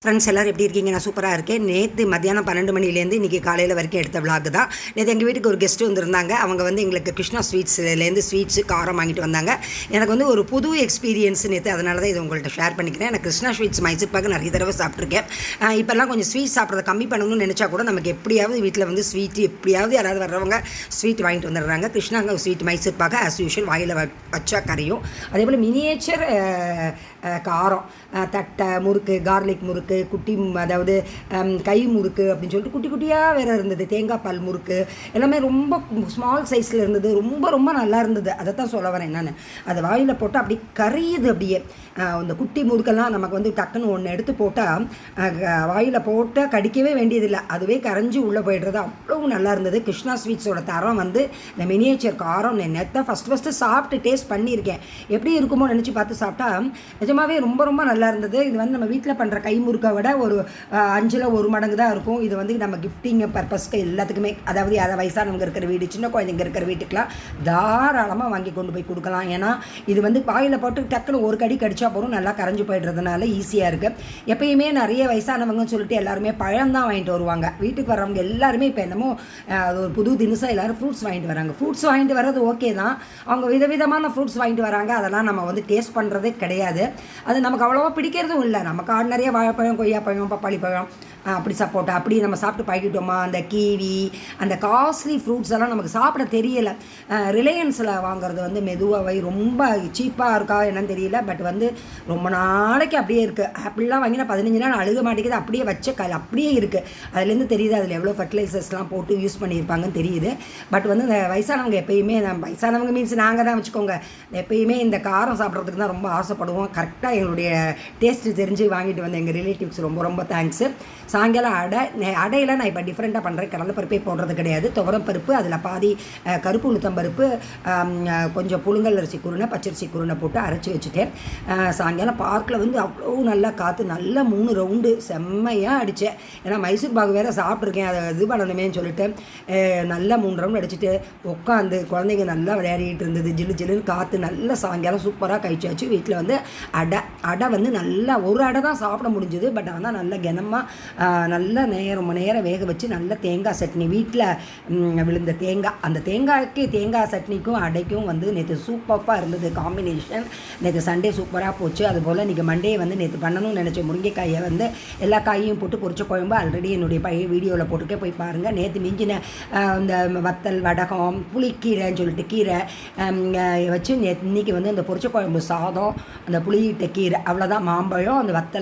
Friends எல்லோரும் எப்படி இருக்கீங்க? நான் சூப்பராக இருக்கேன். நேற்று மத்தியானம் 12 மணிலேருந்து இன்றைக்கி காலையில் வரைக்கும் எடுத்த விளாக் தான். நேற்று எங்கள் வீட்டுக்கு ஒரு கெஸ்ட்டு வந்திருந்தாங்க. அவங்க வந்து எங்களுக்கு கிருஷ்ணா ஸ்வீட்ஸ்லேருந்து ஸ்வீட்ஸு காரம் வாங்கிட்டு வந்தாங்க. எனக்கு வந்து ஒரு புது எக்ஸ்பீரியன்ஸ் நேற்று, அதனால தான் இது உங்கள்கிட்ட ஷேர் பண்ணிக்கிறேன். எனக்கு கிருஷ்ணா ஸ்வீட்ஸ் மைசூர் பாக்கு நிறைய தடவை சாப்பிட்ருக்கேன். இப்போல்லாம் கொஞ்சம் ஸ்வீட் சாப்பிட்றத கம்மி பண்ணணும்னு நினச்சா கூட நமக்கு எப்படியாவது வீட்டில் வந்து ஸ்வீட் எப்படியாவது யாராவது வர்றவங்க ஸ்வீட் வாங்கிட்டு வந்துடுறாங்க. கிருஷ்ணாங்க sweet Mysore pak as usual வாயில் வச்சா கரையும். அதே போல் மினியேச்சர் காரம், தட்டை முறுக்கு, கார்லிக் முறுக்கு, குட்டி அதாவது கை முறுக்கு அப்படின்னு சொல்லிட்டு குட்டி குட்டியாக வேறு இருந்தது. தேங்காய் பால் முறுக்கு எல்லாமே ரொம்ப ஸ்மால் சைஸில் இருந்தது. ரொம்ப ரொம்ப நல்லா இருந்தது. அதை தான் சொல்ல வரேன் நான். அதை வாயில் போட்டால் அப்படி கரையுது. அப்படியே அந்த குட்டி முறுக்கெல்லாம் நமக்கு வந்து டக்குன்னு ஒன்று எடுத்து போட்டால் வாயில் போட்டால் கடிக்கவே வேண்டியதில்லை, அதுவே கரைஞ்சி உள்ளே போய்டுறது. அவ்வளோ நல்லா இருந்தது. கிருஷ்ணா ஸ்வீட்ஸோட தரம் வந்து இந்த மினியேச்சர் காரம் நேற்று ஃபஸ்ட்டு சாப்பிட்டு டேஸ்ட் பண்ணியிருக்கேன். எப்படி இருக்குமோ நினச்சி பார்த்து சாப்பிட்டா நிஜமாகவே ரொம்ப ரொம்ப நல்லா இருந்தது. இது வந்து நம்ம வீட்டில் பண்ணுற கை முறுக்கை விட ஒரு 5ல் 1 மடங்கு தான் இருக்கும். இது வந்து நம்ம கிஃப்டிங் பர்பஸ்க்கு எல்லாத்துக்குமே, அதாவது அதை வயசானவங்க இருக்கிற வீடு, சின்ன குழந்தைங்க இருக்கிற வீட்டுக்கெலாம் தாராளமாக வாங்கி கொண்டு போய் கொடுக்கலாம். ஏன்னா இது வந்து வாயில் போட்டு டக்குன்னு ஒரு கடி கடிச்சா போகிறோம், நல்லா கரைஞ்சி போய்டுறதுனால ஈஸியாக இருக்குது. எப்பயுமே நிறைய வயசானவங்கன்னு சொல்லிட்டு எல்லாருமே பழம் தான் வாங்கிட்டு வருவாங்க. வீட்டுக்கு வர்றவங்க எல்லாருமே இப்போ என்னமோ அது ஒரு புது தினசாக எல்லோரும் ஃப்ரூட்ஸ் வாங்கிட்டு வராங்க. ஃப்ரூட்ஸ் வாங்கிட்டு வர்றது ஓகே தான், அவங்க விதவிதமான ஃப்ரூட்ஸ் வாங்கிட்டு வராங்க. அதெல்லாம் நம்ம வந்து டேஸ்ட் பண்ணுறதே கிடையாது. அது நமக்கு அவ்வளோவா பிடிக்கிறதும் இல்லை. நமக்கு நிறைய வாழைப்பழம், கொய்யாப்பழம், பப்பாளி பழம், அப்படி சப்போட்டா அப்படி நம்ம சாப்பிட்டு பழகிட்டோமா. அந்த கீவி, அந்த காஸ்ட்லி ஃப்ரூட்ஸ் எல்லாம் நமக்கு சாப்பிட தெரியலை. ரிலையன்ஸில் வாங்குறது வந்து மெதுவாகவே ரொம்ப சீப்பாக இருக்கா என்னன்னு தெரியல. பட் வந்து ரொம்ப நாளைக்கு அப்படியே இருக்குது. ஆப்பிள்லாம் வாங்கினா 15 நாள் அழுக மாட்டேங்குது. அப்படியே வச்ச அப்படியே இருக்குது. அதுலேருந்து தெரியுது அதில் எவ்வளோ ஃபர்டிலைசர்ஸ்லாம் போட்டு யூஸ் பண்ணியிருப்பாங்கன்னு தெரியுது. பட் வந்து இந்த வயசானவங்க எப்பயுமே, வயசானவங்க மீன்ஸ் நாங்கள் தான் வச்சுக்கோங்க, எப்பயுமே இந்த காரம் சாப்பிட்றதுக்கு தான் ரொம்ப ஆசைப்படுவோம். கரெக்டாக எங்களுடைய டேஸ்ட்டு தெரிஞ்சு வாங்கிட்டு வந்த எங்கள் ரிலேட்டிவ்ஸ் ரொம்ப ரொம்ப தேங்க்ஸு. சாயங்காலம் அடையில் நான் இப்போ டிஃப்ரெண்ட்டாக பண்ணுறேன். கடலைப்பருப்பே போடுறது கிடையாது. துவரம்பருப்பு, அதில் பாதி கருப்பு உளுத்தம்பருப்பு, கொஞ்சம் புழுங்கல் அரிசி குருணை, பச்சரிசி குருணை போட்டு அரைச்சி வச்சுட்டேன். சாயங்காலம் பார்க்கில் வந்து அவ்வளோ நல்லா காற்று, நல்லா 3 ரவுண்டு செம்மையாக அடித்தேன். ஏன்னா மைசூர் பாகு வேறு சாப்பிட்ருக்கேன், அதை இது பண்ணணுமேன்னு சொல்லிட்டு நல்லா 3 ரவுண்டு அடிச்சுட்டு உட்காந்து குழந்தைங்க நல்லா விளையாடிட்டு இருந்தது. ஜில்லு ஜில்லுன்னு காற்று, நல்லா சாயங்காலம் சூப்பராக கழிச்சாச்சு. வீட்டில் வந்து அடை வந்து நல்லா ஒரு அடை தான் சாப்பிட முடிஞ்சுது. பட் ஆனால் நல்ல கனமாக நல்ல ரொம்ப நேரம் வேக வச்சு நல்ல தேங்காய் சட்னி, வீட்டில் விழுந்த தேங்காய், அந்த தேங்காய் சட்னிக்கும் அடைக்கும் வந்து நேற்று சூப்பராக இருந்தது காம்பினேஷன். நேற்று சண்டே சூப்பராக போச்சு. அதுபோல் இன்றைக்கி மண்டே வந்து நேற்று பண்ணணும்னு நினச்ச முருங்கைக்காயை வந்து எல்லா காயும் போட்டு பொரிச்ச குழம்பு ஆல்ரெடி என்னுடைய பழைய வீடியோவில் போட்டுக்கே போய் பாருங்கள். நேற்று மிஞ்சின இந்த வத்தல், வடகம், புளிக்கீரைன்னு சொல்லிட்டு கீரை வச்சு இன்றைக்கி வந்து அந்த பொரிச்ச குழம்பு சாதம், அந்த புளியிட்ட கீரை, அவ்வளோதான். மாம்பழம், அந்த வத்தல்